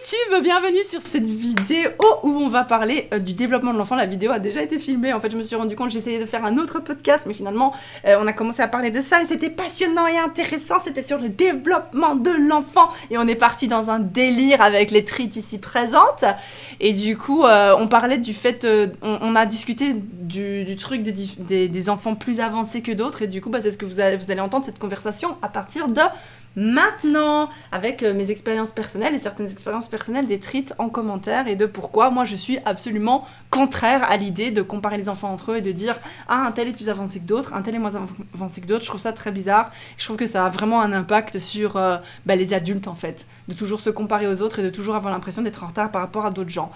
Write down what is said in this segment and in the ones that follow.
YouTube, bienvenue sur cette vidéo où on va parler du développement de l'enfant. La vidéo a déjà été filmée, en fait je me suis rendu compte, j'essayais de faire un autre podcast, mais finalement on a commencé à parler de ça et c'était passionnant et intéressant, c'était sur le développement de l'enfant et on est parti dans un délire avec les treats ici présentes et du coup on parlait du fait, on a discuté du truc des enfants plus avancés que d'autres et du coup c'est ce que vous allez entendre cette conversation à partir de maintenant, avec mes expériences personnelles et certaines expériences personnelles des treats en commentaire et de pourquoi moi je suis absolument contraire à l'idée de comparer les enfants entre eux et de dire un tel est plus avancé que d'autres, un tel est moins avancé que d'autres. Je trouve ça très bizarre. Je trouve que ça a vraiment un impact sur les adultes en fait, de toujours se comparer aux autres et de toujours avoir l'impression d'être en retard par rapport à d'autres gens.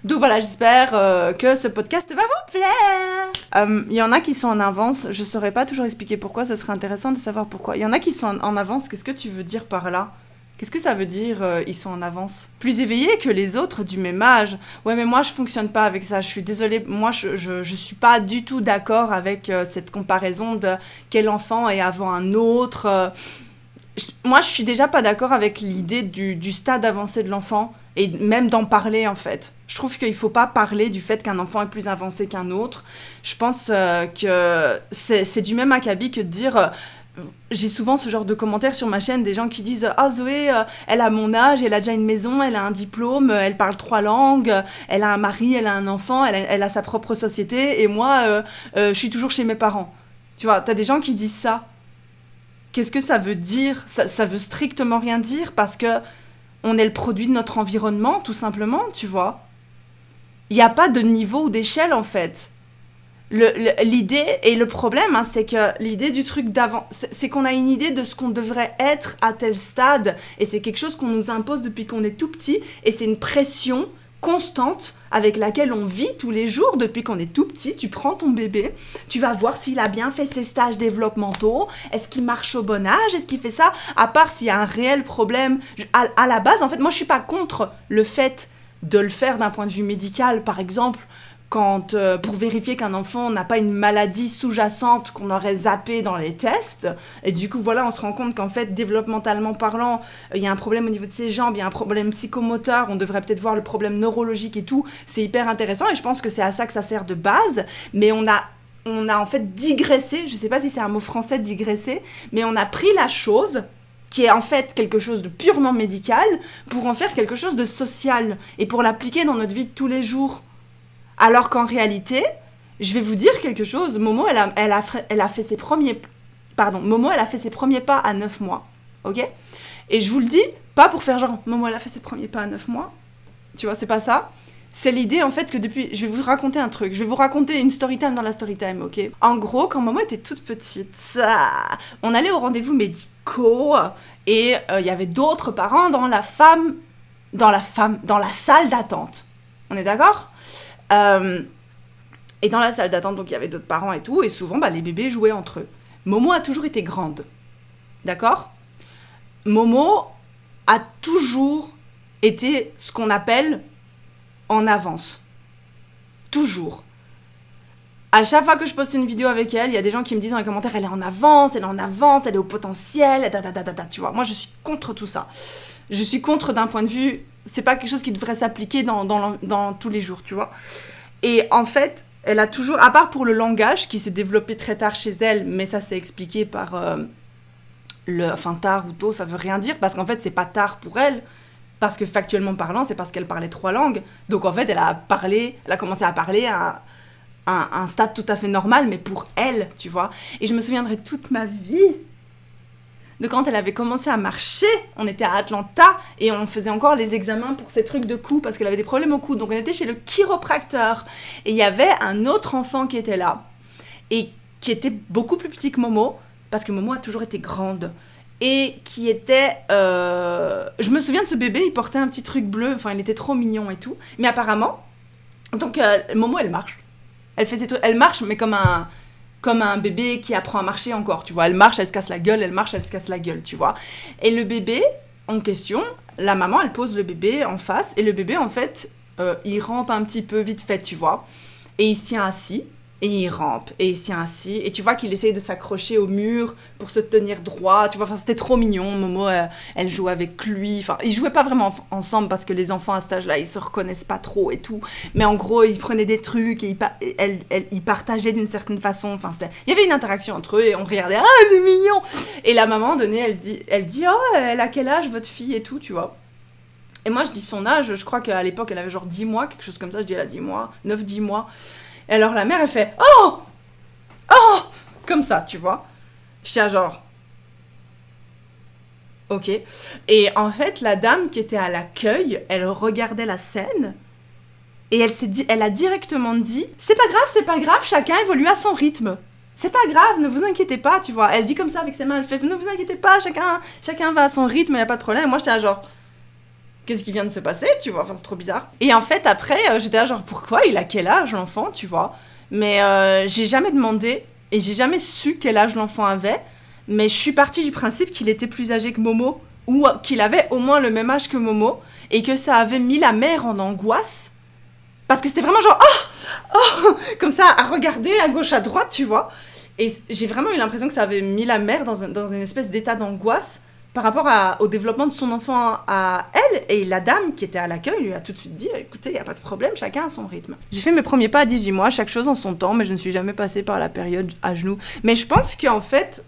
Donc voilà, j'espère que ce podcast va vous plaire. Il y en a qui sont en avance, je saurais pas toujours expliquer pourquoi, ce serait intéressant de savoir pourquoi. Il y en a qui sont en avance, qu'est-ce que tu veux dire par là ? Qu'est-ce que ça veut dire ils sont en avance ? Plus éveillés que les autres du même âge. Ouais, mais moi je fonctionne pas avec ça, je suis désolée, moi je suis pas du tout d'accord avec cette comparaison de quel enfant est avant un autre. Moi je suis déjà pas d'accord avec l'idée du stade avancé de l'enfant et même d'en parler en fait. Je trouve qu'il faut pas parler du fait qu'un enfant est plus avancé qu'un autre. Je pense que c'est du même acabit que de dire... J'ai souvent ce genre de commentaires sur ma chaîne, des gens qui disent « Ah Zoé, elle a mon âge, elle a déjà une maison, elle a un diplôme, elle parle 3 langues, elle a un mari, elle a un enfant, elle a sa propre société, et moi, je suis toujours chez mes parents. » Tu vois, t'as des gens qui disent ça. Qu'est-ce que ça veut dire ? Ça veut strictement rien dire, parce que on est le produit de notre environnement, tout simplement, tu vois. Il n'y a pas de niveau ou d'échelle, en fait. L'idée et le problème, c'est que l'idée du truc d'avant, c'est qu'on a une idée de ce qu'on devrait être à tel stade et c'est quelque chose qu'on nous impose depuis qu'on est tout petit et c'est une pression constante avec laquelle on vit tous les jours depuis qu'on est tout petit. Tu prends ton bébé, tu vas voir s'il a bien fait ses stages développementaux, est-ce qu'il marche au bon âge, est-ce qu'il fait ça, à part s'il y a un réel problème. À la base, en fait, moi je suis pas contre le fait de le faire d'un point de vue médical, par exemple, pour vérifier qu'un enfant n'a pas une maladie sous-jacente qu'on aurait zappé dans les tests. Et du coup, voilà, on se rend compte qu'en fait, développementalement parlant, il y a un problème au niveau de ses jambes, il y a un problème psychomoteur, on devrait peut-être voir le problème neurologique et tout. C'est hyper intéressant et je pense que c'est à ça que ça sert de base. Mais on a en fait digressé, je sais pas si c'est un mot français, digresser, mais on a pris la chose qui est en fait quelque chose de purement médical pour en faire quelque chose de social et pour l'appliquer dans notre vie de tous les jours. Alors qu'en réalité, je vais vous dire quelque chose, Momo, elle a fait ses premiers pas à 9 mois, ok ? Et je vous le dis, pas pour faire genre, Momo, elle a fait ses premiers pas à 9 mois, tu vois, c'est pas ça. C'est l'idée, en fait, que depuis... Je vais vous raconter un truc, je vais vous raconter une story time dans la story time, ok ? En gros, quand Momo était toute petite, on allait aux rendez-vous médicaux, et il y avait d'autres parents dans la salle d'attente. On est d'accord ? Et dans la salle d'attente, donc il y avait d'autres parents et tout, et souvent les bébés jouaient entre eux. Momo a toujours été grande, d'accord ? Momo a toujours été ce qu'on appelle en avance. Toujours. À chaque fois que je poste une vidéo avec elle, il y a des gens qui me disent dans les commentaires, elle est en avance, elle est au potentiel, tu vois. Moi, je suis contre tout ça. Je suis contre d'un point de vue... C'est pas quelque chose qui devrait s'appliquer dans tous les jours, tu vois. Et en fait, elle a toujours... À part pour le langage, qui s'est développé très tard chez elle, mais ça c'est expliqué par... tard ou tôt, ça veut rien dire, parce qu'en fait, c'est pas tard pour elle, parce que factuellement parlant, c'est parce qu'elle parlait 3 langues. Donc en fait, elle a commencé à parler à un stade tout à fait normal, mais pour elle, tu vois. Et je me souviendrai toute ma vie de quand elle avait commencé à marcher. On était à Atlanta et on faisait encore les examens pour ces trucs de cou parce qu'elle avait des problèmes au cou. Donc on était chez le chiropracteur et il y avait un autre enfant qui était là et qui était beaucoup plus petit que Momo parce que Momo a toujours été grande et qui était... Je me souviens de ce bébé, il portait un petit truc bleu, enfin il était trop mignon et tout. Mais apparemment, donc Momo elle marche. Elle marche mais comme un bébé qui apprend à marcher encore, tu vois. Elle marche, elle se casse la gueule, elle marche, elle se casse la gueule, tu vois. Et le bébé, en question, la maman, elle pose le bébé en face, et le bébé, en fait, il rampe un petit peu vite fait, tu vois. Et il se tient assis, Et il rampe, et il s'y assit, et tu vois qu'il essaye de s'accrocher au mur pour se tenir droit, tu vois, enfin, c'était trop mignon. Momo, elle jouait avec lui, enfin, ils jouaient pas vraiment ensemble parce que les enfants à cet âge-là, ils se reconnaissent pas trop et tout, mais en gros, ils prenaient des trucs, et ils partageaient d'une certaine façon, enfin, il y avait une interaction entre eux, et on regardait, ah, c'est mignon. Et la maman, donnée, elle dit, oh, elle a quel âge, votre fille, et tout, tu vois. Et moi, je dis son âge, je crois qu'à l'époque, elle avait genre 10 mois, quelque chose comme ça, je dis, elle a 10 mois, 9-10 mois. Et alors la mère, elle fait « Oh !» Oh !» Comme ça, tu vois. J'étais genre... Ok. Et en fait, la dame qui était à l'accueil, elle regardait la scène et elle a directement dit « C'est pas grave, chacun évolue à son rythme. C'est pas grave, ne vous inquiétez pas, tu vois. » Elle dit comme ça avec ses mains, elle fait « Ne vous inquiétez pas, chacun va à son rythme, y a pas de problème. » Et moi, j'étais là genre... Qu'est-ce qui vient de se passer, tu vois, enfin c'est trop bizarre. Et en fait après, j'étais là genre pourquoi, il a quel âge l'enfant, tu vois. Mais j'ai jamais demandé et j'ai jamais su quel âge l'enfant avait, mais je suis partie du principe qu'il était plus âgé que Momo, ou qu'il avait au moins le même âge que Momo, et que ça avait mis la mère en angoisse, parce que c'était vraiment genre comme ça, à regarder à gauche, à droite, tu vois. Et j'ai vraiment eu l'impression que ça avait mis la mère dans une espèce d'état d'angoisse, par rapport au développement de son enfant à elle, et la dame qui était à l'accueil lui a tout de suite dit « Écoutez, il n'y a pas de problème, chacun a son rythme. » J'ai fait mes premiers pas à 18 mois, chaque chose en son temps, mais je ne suis jamais passée par la période à genoux. Mais je pense qu'en fait,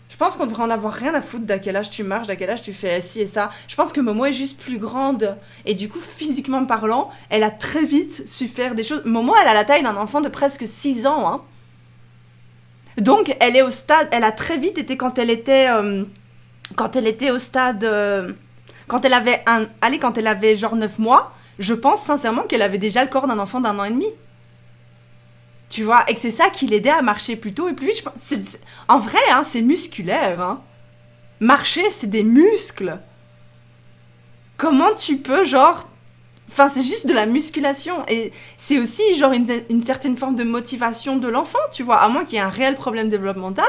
je pense qu'on devrait en avoir rien à foutre d'à quel âge tu marches, d'à quel âge tu fais ci et ça. Je pense que Momo est juste plus grande, et du coup, physiquement parlant, elle a très vite su faire des choses. Momo, elle a la taille d'un enfant de presque 6 ans, hein. Donc, elle est au stade, elle a très vite été quand elle était au stade... quand elle avait genre 9 mois, je pense sincèrement qu'elle avait déjà le corps d'un enfant d'1 an et demi. Tu vois, et que c'est ça qui l'aidait à marcher plus tôt et plus vite. En vrai, hein, c'est musculaire. Hein. Marcher, c'est des muscles. Comment tu peux, genre... Enfin, c'est juste de la musculation. Et c'est aussi, genre, une certaine forme de motivation de l'enfant, tu vois. À moins qu'il y ait un réel problème développemental...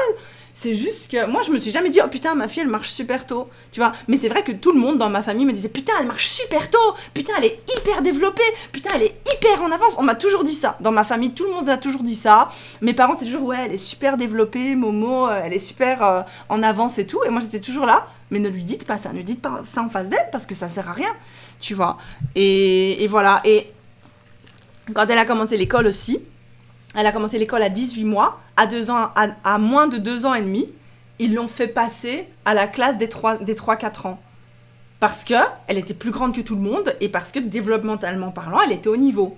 C'est juste que moi, je me suis jamais dit « Oh putain, ma fille, elle marche super tôt. » Tu vois. Mais c'est vrai que tout le monde dans ma famille me disait « Putain, elle marche super tôt. Putain, elle est hyper développée. Putain, elle est hyper en avance. » On m'a toujours dit ça. Dans ma famille, tout le monde a toujours dit ça. Mes parents, c'est toujours « Ouais, elle est super développée. Momo, elle est super en avance et tout. » Et moi, j'étais toujours là. Mais ne lui dites pas ça. Ne dites pas ça en face d'elle parce que ça sert à rien. Tu vois. Et voilà. Et quand elle a commencé l'école aussi... Elle a commencé l'école à 18 mois, à moins de 2 ans et demi. Ils l'ont fait passer à la classe des 3-4 ans. Parce qu'elle était plus grande que tout le monde et parce que développemental parlant, elle était au niveau.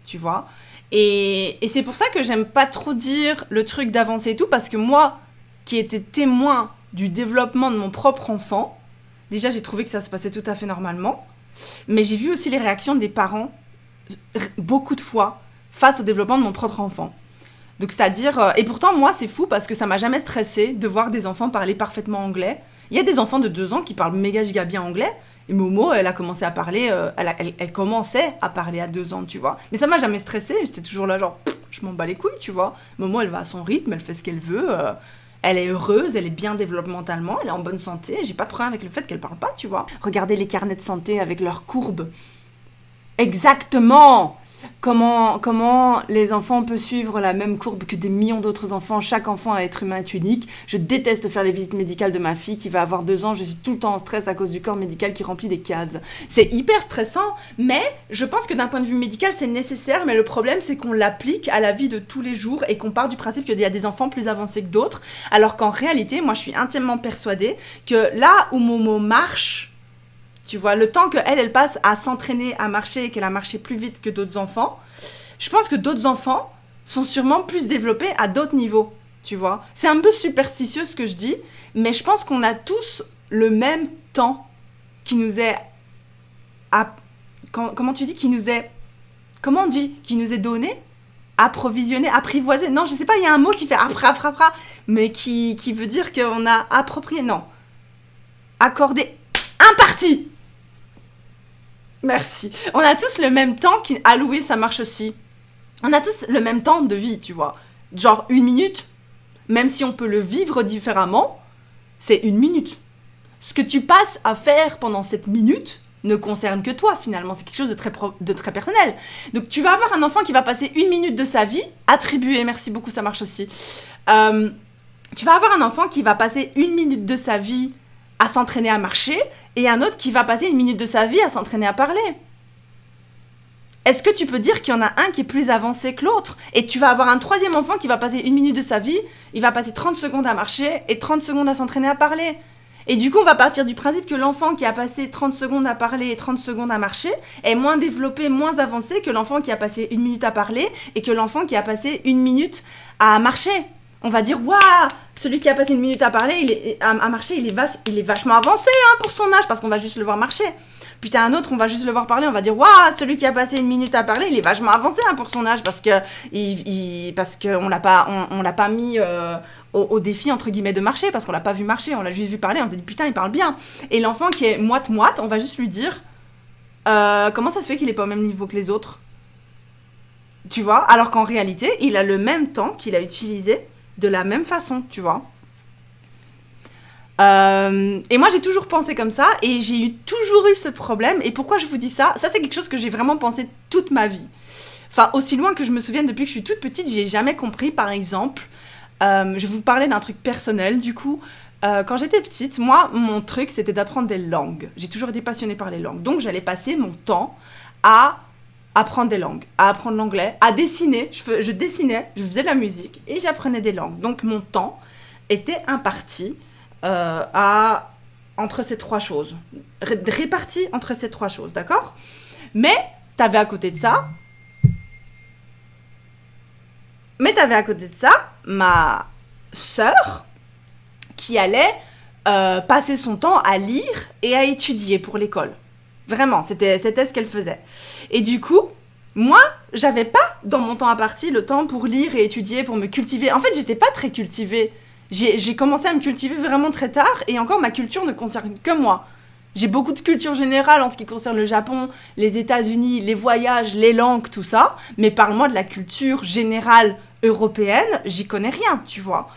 Tu vois. Et c'est pour ça que j'aime pas trop dire le truc d'avancer et tout, parce que moi, qui étais témoin du développement de mon propre enfant, déjà j'ai trouvé que ça se passait tout à fait normalement, mais j'ai vu aussi les réactions des parents, beaucoup de fois, face au développement de mon propre enfant. Donc c'est-à-dire... et pourtant, moi, c'est fou parce que ça m'a jamais stressé de voir des enfants parler parfaitement anglais. Il y a des enfants de 2 ans qui parlent méga giga bien anglais. Et Momo, elle a commencé à parler... elle commençait à parler à 2 ans, tu vois. Mais ça m'a jamais stressé. J'étais toujours là genre... Je m'en bats les couilles, tu vois. Momo, elle va à son rythme, elle fait ce qu'elle veut. Elle est heureuse, elle est bien développementement, elle est en bonne santé. J'ai pas de problème avec le fait qu'elle parle pas, tu vois. Regardez les carnets de santé avec leurs courbes. Exactement! Comment les enfants peuvent suivre la même courbe que des millions d'autres enfants. Chaque enfant à être humain est unique. Je déteste faire les visites médicales de ma fille qui va avoir 2 ans. Je suis tout le temps en stress à cause du corps médical qui remplit des cases. C'est hyper stressant, mais je pense que d'un point de vue médical, c'est nécessaire. Mais le problème, c'est qu'on l'applique à la vie de tous les jours et qu'on part du principe qu'il y a des enfants plus avancés que d'autres. Alors qu'en réalité, moi, je suis intimement persuadée que là où Momo marche... Tu vois, le temps qu'elle passe à s'entraîner à marcher et qu'elle a marché plus vite que d'autres enfants, je pense que d'autres enfants sont sûrement plus développés à d'autres niveaux, tu vois. C'est un peu superstitieux ce que je dis, mais je pense qu'on a tous le même temps qui nous est... Comment tu dis qui nous est... Comment on dit qui nous est donné, approvisionné, apprivoisé. Non, je sais pas, il y a un mot qui fait mais qui veut dire qu'on a approprié, non. Accordé, imparti. Merci. On a tous le même temps alloué, ça marche aussi. On a tous le même temps de vie, tu vois. Genre 1 minute. Même si on peut le vivre différemment, c'est 1 minute. Ce que tu passes à faire pendant cette minute, ne concerne que toi, finalement. C'est quelque chose de très personnel. Donc, tu vas avoir un enfant qui va passer 1 minute de sa vie, attribué, merci beaucoup, ça marche aussi. Tu vas avoir un enfant qui va passer 1 minute de sa vie à s'entraîner à marcher, et un autre qui va passer 1 minute de sa vie à s'entraîner à parler. Est-ce que tu peux dire qu'il y en a un qui est plus avancé que l'autre? Et tu vas avoir un troisième enfant qui va passer 1 minute de sa vie, il va passer 30 secondes à marcher et 30 secondes à s'entraîner à parler. Et du coup, on va partir du principe que l'enfant qui a passé 30 secondes à parler et 30 secondes à marcher est moins développé, moins avancé que l'enfant qui a passé 1 minute à parler et que l'enfant qui a passé 1 minute à marcher. On va dire, waouh, celui qui a passé 1 minute à parler, à marcher, il est vachement avancé pour son âge, parce qu'on va juste le voir marcher. Puis t'as un autre, on va juste le voir parler, on va dire, waouh, celui qui a passé 1 minute à parler, il est vachement avancé pour son âge, parce que on l'a pas mis au défi, entre guillemets, de marcher, parce qu'on l'a pas vu marcher, on l'a juste vu parler, on s'est dit, putain, il parle bien. Et l'enfant qui est moite-moite, on va juste lui dire, comment ça se fait qu'il est pas au même niveau que les autres? Tu vois? Alors qu'en réalité, il a le même temps qu'il a utilisé de la même façon, tu vois. Et moi, j'ai toujours pensé comme ça, et j'ai toujours eu ce problème. Et pourquoi je vous dis ça? Ça, c'est quelque chose que j'ai vraiment pensé toute ma vie. Enfin, aussi loin que je me souvienne, depuis que je suis toute petite, j'ai jamais compris, par exemple, je vais vous parler d'un truc personnel, du coup. Quand j'étais petite, moi, mon truc, c'était d'apprendre des langues. J'ai toujours été passionnée par les langues. Donc, j'allais passer mon temps à apprendre des langues, à apprendre l'anglais, à dessiner. Je dessinais, je faisais de la musique et j'apprenais des langues. Donc, mon temps était imparti entre ces trois choses. Réparti entre ces trois choses, d'accord? Mais, t'avais à côté de ça, ma sœur qui allait passer son temps à lire et à étudier pour l'école. Vraiment, c'était ce qu'elle faisait. Et du coup, moi, j'avais pas, dans mon temps imparti, le temps pour lire et étudier, pour me cultiver. En fait, j'étais pas très cultivée. J'ai commencé à me cultiver vraiment très tard, et encore, ma culture ne concerne que moi. J'ai beaucoup de culture générale en ce qui concerne le Japon, les États-Unis, les voyages, les langues, tout ça. Mais parle-moi de la culture générale européenne, j'y connais rien, tu vois.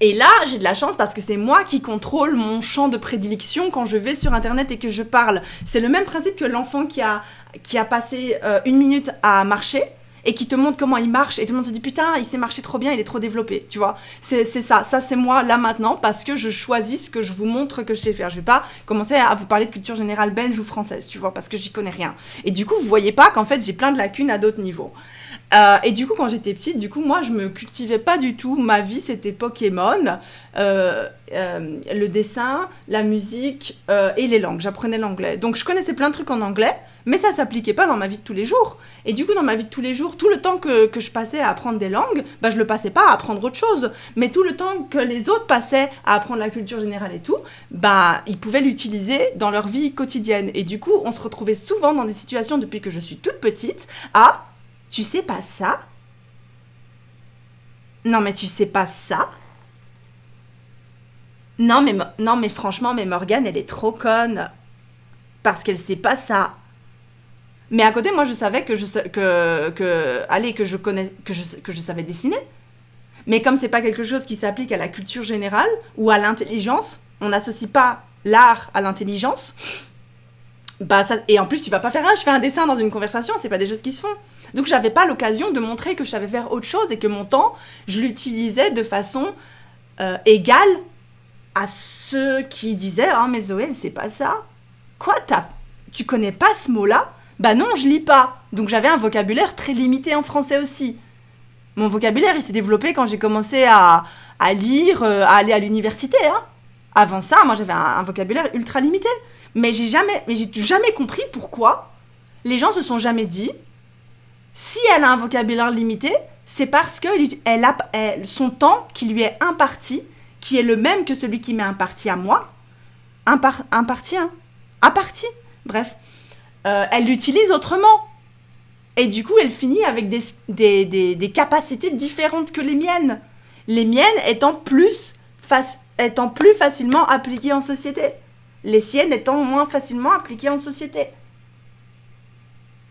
Et là, j'ai de la chance parce que c'est moi qui contrôle mon champ de prédilection quand je vais sur Internet et que je parle. C'est le même principe que l'enfant qui a passé 1 minute à marcher et qui te montre comment il marche et tout le monde se dit putain, il sait marcher trop bien, il est trop développé, tu vois. C'est ça c'est moi là maintenant parce que je choisis ce que je vous montre que je sais faire. Je vais pas commencer à vous parler de culture générale belge ou française, tu vois, parce que j'y connais rien. Et du coup, vous voyez pas qu'en fait, j'ai plein de lacunes à d'autres niveaux. Et du coup, quand j'étais petite, moi, je me cultivais pas du tout. Ma vie, c'était Pokémon, le dessin, la musique et les langues. J'apprenais l'anglais. Donc, je connaissais plein de trucs en anglais, mais ça s'appliquait pas dans ma vie de tous les jours. Et du coup, dans ma vie de tous les jours, tout le temps que je passais à apprendre des langues, bah, je le passais pas à apprendre autre chose. Mais tout le temps que les autres passaient à apprendre la culture générale et tout, bah, ils pouvaient l'utiliser dans leur vie quotidienne. Et du coup, on se retrouvait souvent dans des situations, depuis que je suis toute petite, à... Tu sais pas ça? Non, mais tu sais pas ça? Non, mais franchement, mais Morgane, elle est trop conne. Parce qu'elle sait pas ça. Mais à côté, moi, je savais que je savais dessiner. Mais comme c'est pas quelque chose qui s'applique à la culture générale ou à l'intelligence, on n'associe pas l'art à l'intelligence. Bah ça, et en plus, tu vas pas faire je fais un dessin dans une conversation, c'est pas des choses qui se font. Donc j'avais pas l'occasion de montrer que je savais faire autre chose et que mon temps, je l'utilisais de façon égale à ceux qui disaient « Oh mais Zoé, elle sait pas ça. Quoi, tu connais pas ce mot-là ?» Bah non, je lis pas. Donc j'avais un vocabulaire très limité en français aussi. Mon vocabulaire, il s'est développé quand j'ai commencé à lire, à aller à l'université. Hein. Avant ça, moi j'avais un vocabulaire ultra limité. Mais j'ai jamais compris pourquoi les gens se sont jamais dit si elle a un vocabulaire limité, c'est parce que son temps qui lui est imparti, qui est le même que celui qui m'est imparti à moi, bref, elle l'utilise autrement. Et du coup, elle finit avec des capacités différentes que les miennes. Les miennes étant plus facilement appliquées en société. Les siennes étant moins facilement appliquées en société.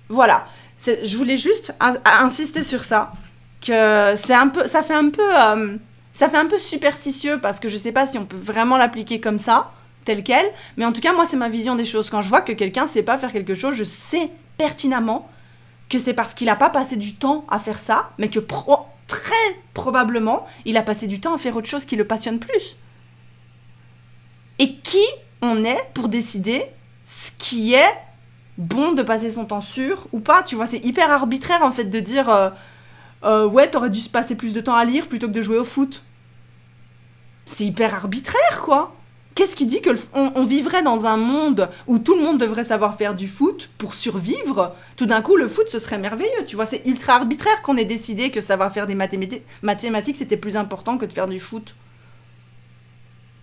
Voilà. Je voulais juste insister sur ça, que ça fait un peu superstitieux parce que je sais pas si on peut vraiment l'appliquer comme ça, tel quel, mais en tout cas, moi, c'est ma vision des choses. Quand je vois que quelqu'un sait pas faire quelque chose, je sais pertinemment que c'est parce qu'il a pas passé du temps à faire ça, mais que très probablement, il a passé du temps à faire autre chose qui le passionne plus. Et qui on est pour décider ce qui est bon de passer son temps sur ou pas, tu vois, c'est hyper arbitraire en fait de dire ouais, t'aurais dû se passer plus de temps à lire plutôt que de jouer au foot. C'est hyper arbitraire, quoi. Qu'est-ce qui dit que on vivrait dans un monde où tout le monde devrait savoir faire du foot pour survivre? Tout d'un coup, le foot, ce serait merveilleux, tu vois. C'est ultra arbitraire qu'on ait décidé que savoir faire des mathématiques, c'était plus important que de faire du foot.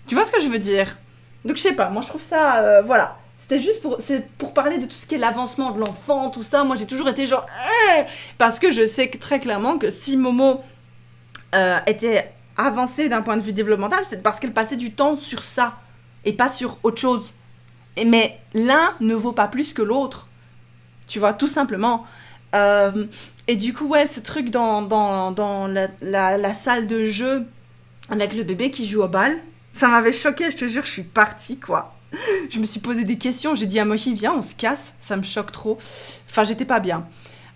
Tu vois ce que je veux dire? Donc, je sais pas, moi, je trouve ça... voilà. C'était juste pour parler de tout ce qui est l'avancement de l'enfant, tout ça. Moi, j'ai toujours été genre... parce que je sais très clairement que si Momo était avancée d'un point de vue développemental, c'est parce qu'elle passait du temps sur ça et pas sur autre chose. Mais l'un ne vaut pas plus que l'autre. Tu vois, tout simplement. Et du coup, ouais, ce truc dans la salle de jeu avec le bébé qui joue au bal, ça m'avait choquée, je te jure, je suis partie, quoi. Je me suis posé des questions, j'ai dit à Mohi, viens, on se casse, ça me choque trop. Enfin, j'étais pas bien.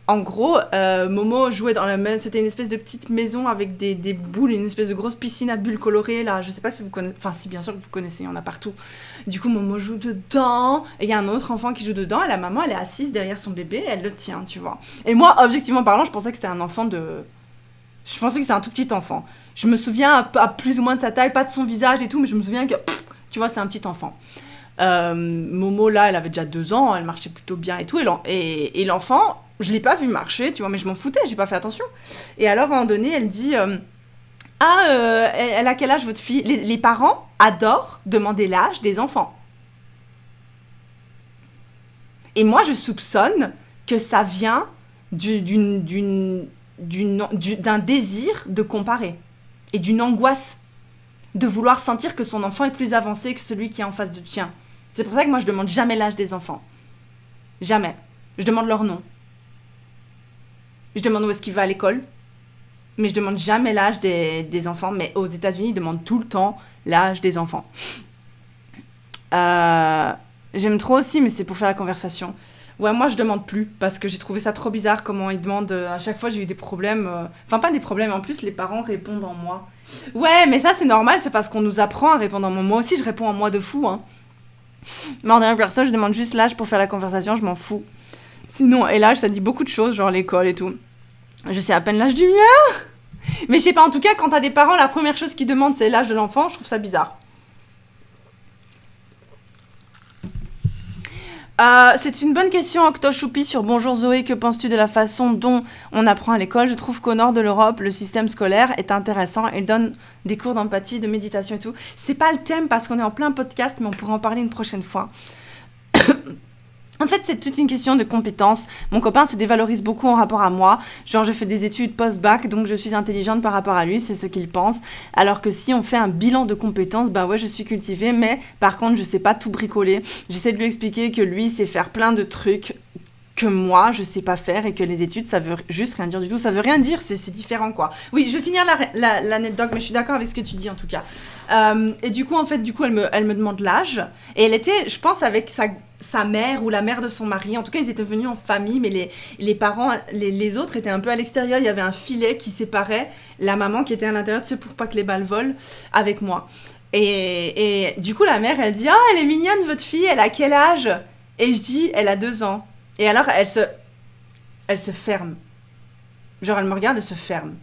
En gros, Momo jouait dans la maison, c'était une espèce de petite maison avec des boules, une espèce de grosse piscine à bulles colorées, là, je sais pas si vous connaissez, enfin si bien sûr que vous connaissez, il y en a partout. Du coup, Momo joue dedans, et il y a un autre enfant qui joue dedans, et la maman, elle est assise derrière son bébé, elle le tient, tu vois. Et moi, objectivement parlant, je pensais que c'était un enfant de... Je pensais que c'était un tout petit enfant. Je me souviens à plus ou moins de sa taille, pas de son visage et tout, mais je me souviens que, tu vois, c'était un petit enfant. Momo, là, elle avait déjà 2 ans, elle marchait plutôt bien et tout, et l'enfant... Je l'ai pas vu marcher, tu vois, mais je m'en foutais, j'ai pas fait attention. Et alors, à un moment donné, elle dit elle a quel âge votre fille? Les parents adorent demander l'âge des enfants. Et moi, je soupçonne que ça vient d'un désir de comparer et d'une angoisse de vouloir sentir que son enfant est plus avancé que celui qui est en face de tien. C'est pour ça que moi, je demande jamais l'âge des enfants. Jamais. Je demande leur nom. Je demande où est-ce qu'il va à l'école, mais je demande jamais l'âge des enfants. Mais aux États-Unis, ils demandent tout le temps l'âge des enfants. J'aime trop aussi, mais c'est pour faire la conversation. Ouais, moi je demande plus parce que j'ai trouvé ça trop bizarre comment ils demandent. À chaque fois, j'ai eu des problèmes. Enfin, pas des problèmes. En plus, les parents répondent en moi. Ouais, mais ça c'est normal. C'est parce qu'on nous apprend à répondre en moi. Moi aussi, je réponds en moi de fou. Hein. Mais en dernière personne, je demande juste l'âge pour faire la conversation. Je m'en fous. Sinon, et l'âge, ça dit beaucoup de choses, genre l'école et tout. Je sais à peine l'âge du mien. Mais je sais pas, en tout cas, quand t'as des parents, la première chose qu'ils demandent, c'est l'âge de l'enfant. Je trouve ça bizarre. C'est une bonne question, Octochoupi, sur Bonjour Zoé. Que penses-tu de la façon dont on apprend à l'école? Je trouve qu'au nord de l'Europe, le système scolaire est intéressant et donne des cours d'empathie, de méditation et tout. C'est pas le thème parce qu'on est en plein podcast, mais on pourra en parler une prochaine fois. En fait, c'est toute une question de compétences. Mon copain se dévalorise beaucoup en rapport à moi. Genre, je fais des études post-bac, donc je suis intelligente par rapport à lui, c'est ce qu'il pense. Alors que si on fait un bilan de compétences, bah ouais, je suis cultivée, mais par contre, je sais pas tout bricoler. J'essaie de lui expliquer que lui sait faire plein de trucs que moi, je sais pas faire et que les études, ça veut juste rien dire du tout. Ça veut rien dire, c'est différent, quoi. Oui, je vais finir l'anecdote, mais je suis d'accord avec ce que tu dis, en tout cas. Et du coup, en fait, elle me demande l'âge. Et elle était, je pense, avec sa mère ou la mère de son mari. En tout cas, ils étaient venus en famille, mais les parents, les autres étaient un peu à l'extérieur. Il y avait un filet qui séparait la maman qui était à l'intérieur, tu sais, pour pas que les balles volent, avec moi. Et du coup, la mère, elle dit « Ah, elle est mignonne, votre fille, elle a quel âge ?» Et je dis « Elle a 2 ans. » Et alors, elle se ferme. Genre, elle me regarde, elle se ferme.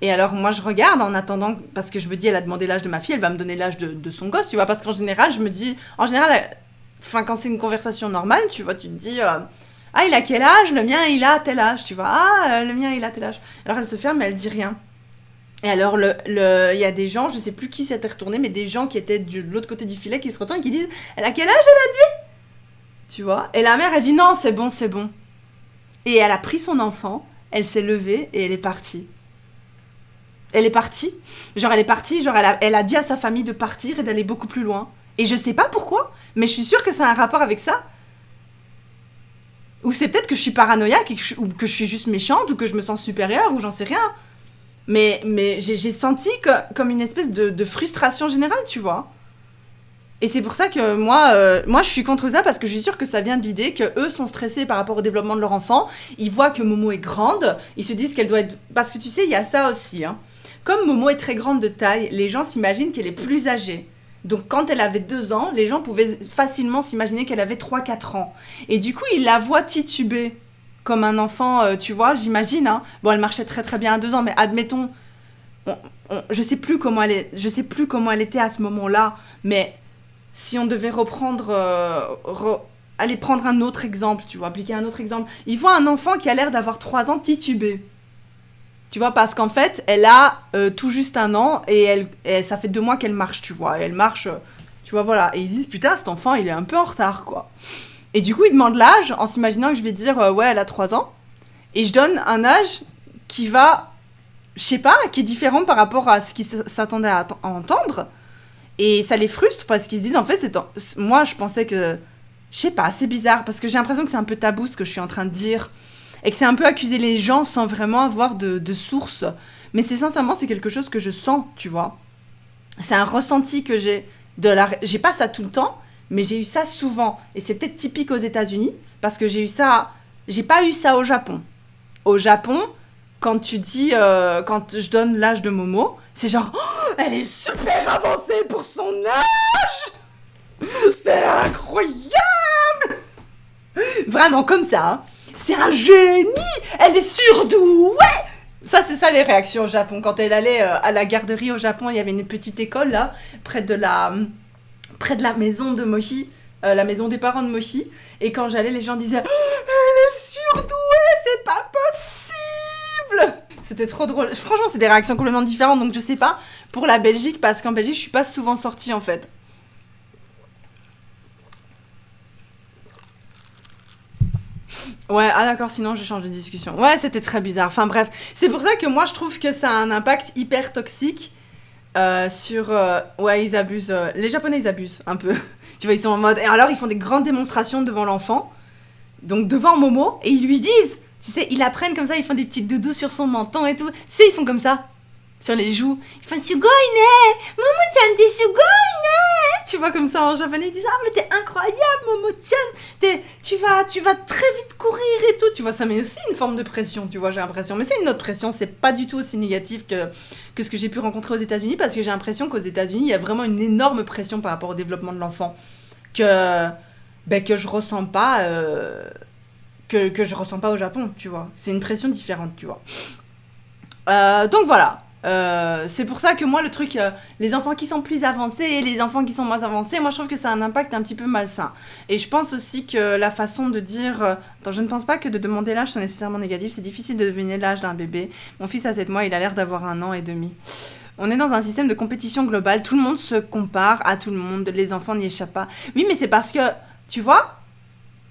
Et alors, moi, je regarde en attendant, parce que je me dis, elle a demandé l'âge de ma fille, elle va me donner l'âge de son gosse, tu vois, parce qu'en général, je me dis, quand c'est une conversation normale, tu vois, tu te dis, ah, il a quel âge? Le mien, il a tel âge, tu vois, ah, le mien, il a tel âge. Alors, elle se ferme, mais elle dit rien. Et alors, il y a des gens, je sais plus qui s'était retourné, mais des gens qui étaient de l'autre côté du filet qui se retournent et qui disent, elle a quel âge, elle a dit? Tu vois? Et la mère, elle dit, non, c'est bon, c'est bon. Et elle a pris son enfant, elle s'est levée et elle est partie. Elle est partie. Genre, elle a dit à sa famille de partir et d'aller beaucoup plus loin. Et je sais pas pourquoi, mais je suis sûre que ça a un rapport avec ça. Ou c'est peut-être que je suis paranoïaque, ou que je suis juste méchante, ou que je me sens supérieure, ou j'en sais rien. Mais j'ai senti comme une espèce de frustration générale, tu vois. Et c'est pour ça que moi, je suis contre ça parce que je suis sûre que ça vient de l'idée que eux sont stressés par rapport au développement de leur enfant. Ils voient que Momo est grande, ils se disent qu'elle doit être... Parce que tu sais, il y a ça aussi. Hein. Comme Momo est très grande de taille, les gens s'imaginent qu'elle est plus âgée. Donc quand elle avait 2 ans, les gens pouvaient facilement s'imaginer qu'elle avait 3-4 ans. Et du coup, ils la voient tituber comme un enfant, tu vois, j'imagine. Hein. Bon, elle marchait très très bien à 2 ans, mais admettons... je sais plus comment elle était à ce moment-là, mais... Si on devait aller prendre un autre exemple, tu vois, appliquer un autre exemple. Il voit un enfant qui a l'air d'avoir 3 ans titubé. Tu vois, parce qu'en fait, elle a tout juste 1 an et ça fait 2 mois qu'elle marche, tu vois. Et elle marche, tu vois, voilà. Et ils disent, putain, cet enfant, il est un peu en retard, quoi. Et du coup, ils demandent l'âge en s'imaginant que je vais dire, ouais, elle a 3 ans. Et je donne un âge qui va, je sais pas, qui est différent par rapport à ce qu'ils s'attendaient à entendre. Et ça les frustre parce qu'ils se disent, en fait, moi, je pensais que... Je sais pas, c'est bizarre parce que j'ai l'impression que c'est un peu tabou ce que je suis en train de dire. Et que c'est un peu accuser les gens sans vraiment avoir de source. Mais sincèrement, c'est quelque chose que je sens, tu vois. C'est un ressenti que j'ai. J'ai pas ça tout le temps, mais j'ai eu ça souvent. Et c'est peut-être typique aux États-Unis parce que j'ai eu ça... J'ai pas eu ça au Japon. Au Japon, quand tu dis... quand je donne l'âge de Momo, c'est genre... Oh, elle est super avancée pour son âge. C'est incroyable. Vraiment comme ça. Hein. C'est un génie. Elle est surdouée. Ça, c'est ça les réactions au Japon. Quand elle allait à la garderie au Japon, il y avait une petite école là, près de la maison de Mochi, la maison des parents de Mochi. Et quand j'allais, les gens disaient oh, elle est surdouée, c'est pas possible. C'était trop drôle. Franchement, c'est des réactions complètement différentes, donc je sais pas pour la Belgique, parce qu'en Belgique, je suis pas souvent sortie en fait. Ouais, ah d'accord, sinon je change de discussion. Ouais, c'était très bizarre. Enfin bref, c'est pour ça que moi je trouve que ça a un impact hyper toxique sur... ouais, ils abusent. Les Japonais, ils abusent un peu. Tu vois, ils sont en mode... Et alors, ils font des grandes démonstrations devant l'enfant, donc devant Momo, et ils lui disent... Tu sais, ils la prennent comme ça, ils font des petites doudous sur son menton et tout. Tu sais, ils font comme ça, sur les joues. Ils font Sugoi ne Momo-chan, t'es Sugoi ne. Tu vois, comme ça en japonais, ils disent ah, mais t'es incroyable, Momo-chan. Tu vas très vite courir et tout. Tu vois, ça met aussi une forme de pression, tu vois, j'ai l'impression. Mais c'est une autre pression, c'est pas du tout aussi négatif que ce que j'ai pu rencontrer aux États-Unis, parce que j'ai l'impression qu'aux États-Unis, il y a vraiment une énorme pression par rapport au développement de l'enfant que je ressens pas. Que je ressens pas au Japon, tu vois. C'est une pression différente, tu vois. Donc voilà. C'est pour ça que moi, le truc, les enfants qui sont plus avancés et les enfants qui sont moins avancés, moi, je trouve que ça a un impact un petit peu malsain. Et je pense aussi que la façon de dire... attends, je ne pense pas que de demander l'âge soit nécessairement négatif. C'est difficile de deviner l'âge d'un bébé. Mon fils a 7 mois, il a l'air d'avoir 1 an et demi. On est dans un système de compétition globale. Tout le monde se compare à tout le monde. Les enfants n'y échappent pas. Oui, mais c'est parce que, tu vois...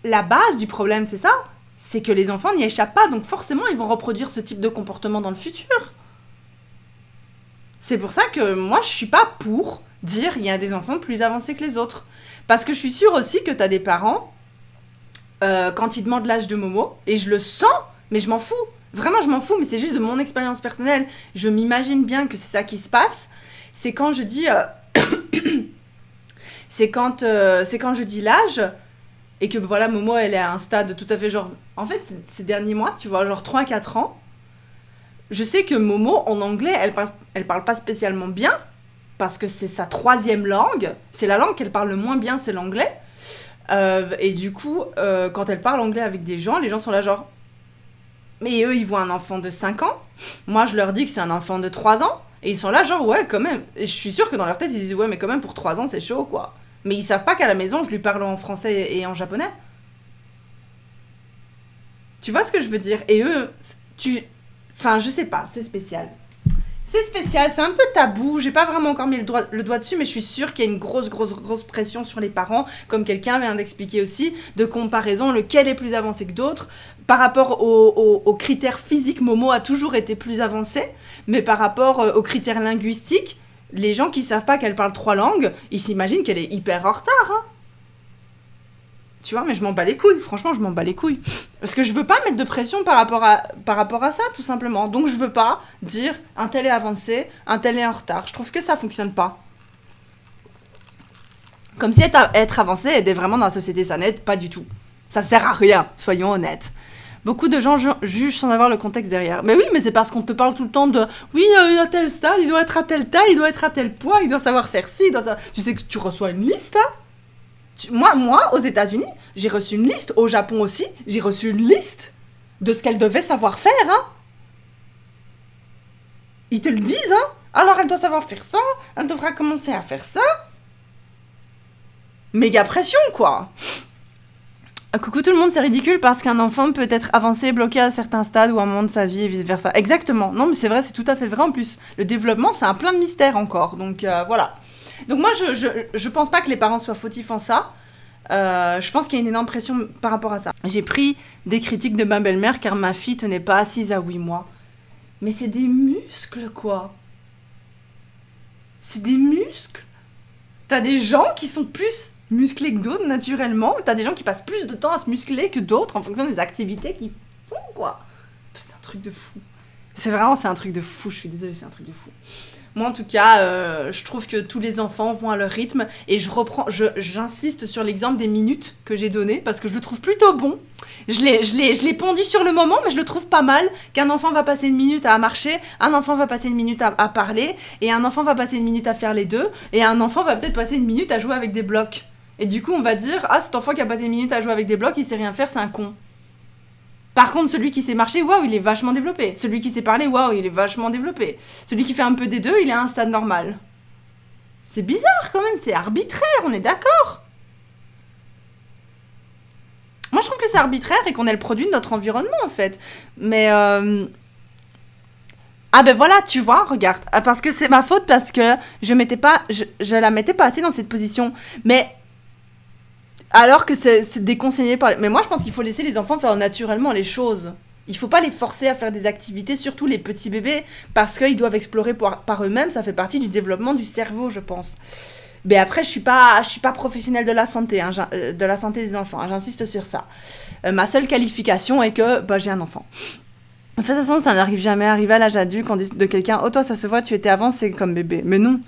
La base du problème, c'est ça, c'est que les enfants n'y échappent pas, donc forcément, ils vont reproduire ce type de comportement dans le futur. C'est pour ça que moi, je suis pas pour dire il y a des enfants plus avancés que les autres. Parce que je suis sûre aussi que t'as des parents, quand ils demandent l'âge de Momo, et je le sens, mais je m'en fous. Vraiment, je m'en fous, mais c'est juste de mon expérience personnelle. Je m'imagine bien que c'est ça qui se passe. C'est quand je dis... c'est quand je dis l'âge... Et que voilà, Momo, elle est à un stade tout à fait genre... En fait, ces derniers mois, tu vois, genre 3-4 ans, je sais que Momo, en anglais, elle parle pas spécialement bien, parce que c'est sa 3e langue. C'est la langue qu'elle parle le moins bien, c'est l'anglais. Et du coup, quand elle parle anglais avec des gens, les gens sont là genre... Mais eux, ils voient un enfant de 5 ans. Moi, je leur dis que c'est un enfant de 3 ans. Et ils sont là genre, ouais, quand même. Et je suis sûre que dans leur tête, ils disent, ouais, mais quand même, pour 3 ans, c'est chaud, quoi. Mais ils savent pas qu'à la maison, je lui parle en français et en japonais. Tu vois ce que je veux dire? Et eux, Enfin, je sais pas, c'est spécial. C'est spécial, c'est un peu tabou. J'ai pas vraiment encore mis le doigt dessus, mais je suis sûre qu'il y a une grosse pression sur les parents, comme quelqu'un vient d'expliquer aussi, de comparaison, lequel est plus avancé que d'autres. Par rapport aux critères physiques, Momo a toujours été plus avancée, mais par rapport aux critères linguistiques, les gens qui savent pas qu'elle parle 3 langues, ils s'imaginent qu'elle est hyper en retard. Hein. Tu vois, mais je m'en bats les couilles. Franchement, je m'en bats les couilles. Parce que je veux pas mettre de pression par rapport à ça, tout simplement. Donc, je veux pas dire un tel est avancé, un tel est en retard. Je trouve que ça fonctionne pas. Comme si être avancé aidait vraiment dans la société, ça n'aide pas du tout. Ça sert à rien, soyons honnêtes. Beaucoup de gens jugent sans avoir le contexte derrière. Mais oui, mais c'est parce qu'on te parle tout le temps de oui, à tel stade, il doit être à telle taille, il doit être à tel poids, il doit savoir faire ci, Tu sais que tu reçois une liste, hein. Moi, aux États-Unis, j'ai reçu une liste. Au Japon aussi, j'ai reçu une liste de ce qu'elle devait savoir faire, hein. Ils te le disent, hein. Alors elle doit savoir faire ça, elle devra commencer à faire ça. Méga pression, quoi. Coucou tout le monde, c'est ridicule parce qu'un enfant peut être avancé et bloqué à certains stades ou à un moment de sa vie et vice-versa. Exactement. Non, mais c'est vrai, c'est tout à fait vrai en plus. Le développement, c'est un plein de mystères encore. Donc, voilà. Donc moi, je pense pas que les parents soient fautifs en ça. Je pense qu'il y a une énorme pression par rapport à ça. J'ai pris des critiques de ma belle-mère car ma fille tenait pas assise à 8 mois. Mais c'est des muscles, quoi. C'est des muscles. T'as des gens qui sont plus musclés que d'autres, naturellement. T'as des gens qui passent plus de temps à se muscler que d'autres en fonction des activités qu'ils font, quoi. C'est un truc de fou. C'est un truc de fou, je suis désolée, c'est un truc de fou. Moi, en tout cas, je trouve que tous les enfants vont à leur rythme et j'insiste sur l'exemple des minutes que j'ai donné parce que je le trouve plutôt bon. Je l'ai pondu sur le moment, mais je le trouve pas mal qu'un enfant va passer 1 minute à marcher, un enfant va passer 1 minute à parler, et un enfant va passer 1 minute à faire les deux, et un enfant va peut-être passer 1 minute à jouer avec des blocs. Et du coup, on va dire, ah, cet enfant qui a passé 1 minute à jouer avec des blocs, il sait rien faire, c'est un con. Par contre, celui qui sait marcher, waouh, il est vachement développé. Celui qui sait parler, waouh, il est vachement développé. Celui qui fait un peu des deux, il est à un stade normal. C'est bizarre quand même, c'est arbitraire, on est d'accord. Moi, je trouve que c'est arbitraire et qu'on est le produit de notre environnement, en fait. Mais, ah ben voilà, tu vois, regarde. Parce que c'est ma faute, parce que je la mettais pas assez dans cette position. Mais... alors que c'est déconseillé par... Mais moi, je pense qu'il faut laisser les enfants faire naturellement les choses. Il faut pas les forcer à faire des activités, surtout les petits bébés, parce qu'ils doivent explorer par eux-mêmes. Ça fait partie du développement du cerveau, je pense. Mais après, je suis pas professionnelle de la santé, hein, de la santé des enfants. Hein, j'insiste sur ça. Ma seule qualification est que j'ai un enfant. De toute façon, ça n'arrive jamais. Arriver à l'âge adulte, on dit de quelqu'un « Oh, toi, ça se voit, tu étais avancé comme bébé. » Mais non.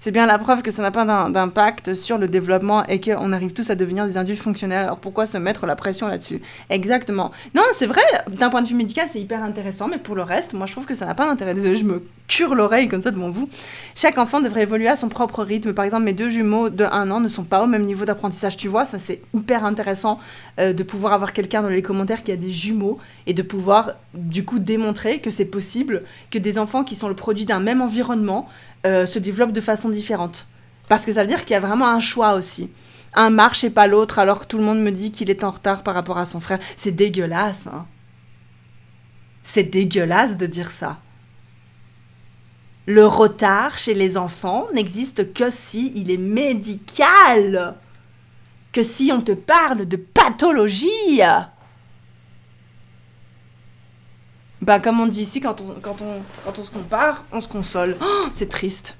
C'est bien la preuve que ça n'a pas d'impact sur le développement et qu'on arrive tous à devenir des adultes fonctionnels. Alors pourquoi se mettre la pression là-dessus ? Exactement. Non, c'est vrai, d'un point de vue médical, c'est hyper intéressant, mais pour le reste, moi je trouve que ça n'a pas d'intérêt. Désolée, je me cure l'oreille comme ça devant vous. Chaque enfant devrait évoluer à son propre rythme. Par exemple, mes 2 jumeaux de 1 an ne sont pas au même niveau d'apprentissage. Tu vois, ça c'est hyper intéressant de pouvoir avoir quelqu'un dans les commentaires qui a des jumeaux et de pouvoir du coup démontrer que c'est possible que des enfants qui sont le produit d'un même environnement se développent de façon différente. Parce que ça veut dire qu'il y a vraiment un choix aussi. Un marche et pas l'autre, alors que tout le monde me dit qu'il est en retard par rapport à son frère. C'est dégueulasse, hein. C'est dégueulasse de dire ça. Le retard chez les enfants n'existe que si il est médical. Que si on te parle de pathologie. Bah, comme on dit ici, quand on se compare, on se console. Oh, c'est triste.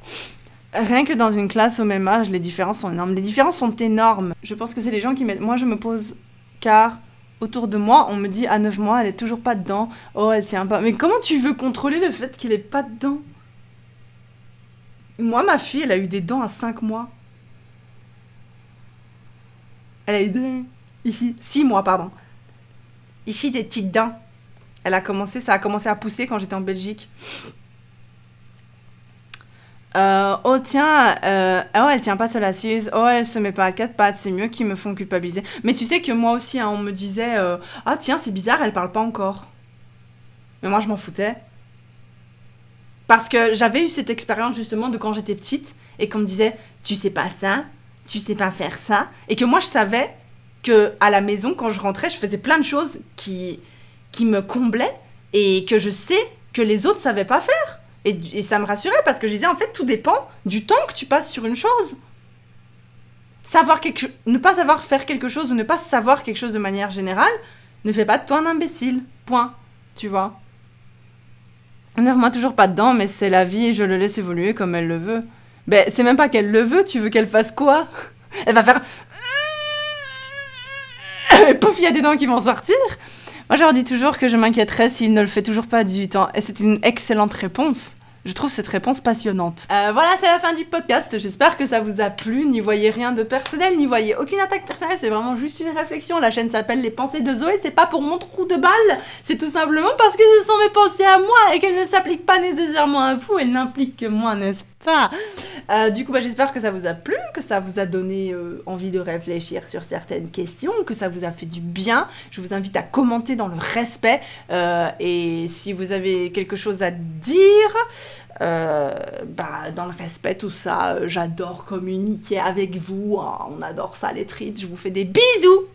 Rien que dans une classe au même âge, les différences sont énormes. Les différences sont énormes. Je pense que c'est les gens qui mettent... Moi, je me pose... Car autour de moi, on me dit à 9 mois, elle est toujours pas dedans. Oh, elle tient pas. Mais comment tu veux contrôler le fait qu'elle est pas dedans ? Moi, ma fille, elle a eu des dents à 5 mois. Elle a eu des... Ici. 6 mois, pardon. Ici, des petites dents. Ça a commencé à pousser quand j'étais en Belgique. Oh tiens, oh elle tient pas sur la Suisse, oh elle se met pas à 4 pattes, c'est mieux qu'ils me font culpabiliser. Mais tu sais que moi aussi, hein, on me disait, ah tiens c'est bizarre, elle parle pas encore. Mais moi je m'en foutais. Parce que j'avais eu cette expérience justement de quand j'étais petite et qu'on me disait, tu sais pas ça, tu sais pas faire ça. Et que moi je savais que à la maison, quand je rentrais, je faisais plein de choses qui me comblaient et que je sais que les autres savaient pas faire. Et ça me rassurait parce que je disais, en fait, tout dépend du temps que tu passes sur une chose. Ne pas savoir faire quelque chose ou ne pas savoir quelque chose de manière générale ne fait pas de toi un imbécile. Point. Tu vois. 9 mois toujours pas dedans, mais c'est la vie et je le laisse évoluer comme elle le veut. Ben, c'est même pas qu'elle le veut, tu veux qu'elle fasse quoi ? Elle va faire... Et pouf, il y a des dents qui vont sortir. Moi, je leur dis toujours que je m'inquiéterais s'il ne le fait toujours pas à 18 ans. Et c'est une excellente réponse. Je trouve cette réponse passionnante. Voilà, c'est la fin du podcast. J'espère que ça vous a plu. N'y voyez rien de personnel, n'y voyez aucune attaque personnelle. C'est vraiment juste une réflexion. La chaîne s'appelle Les Pensées de Zoé. C'est pas pour mon trou de balle. C'est tout simplement parce que ce sont mes pensées à moi et qu'elles ne s'appliquent pas nécessairement à vous. Elles n'impliquent que moi, n'est-ce pas? Du coup, j'espère que ça vous a plu, que ça vous a donné envie de réfléchir sur certaines questions, que ça vous a fait du bien. Je vous invite à commenter dans le respect. Et si vous avez quelque chose à dire, dans le respect, tout ça, j'adore communiquer avec vous. On adore ça, les treats. Je vous fais des bisous.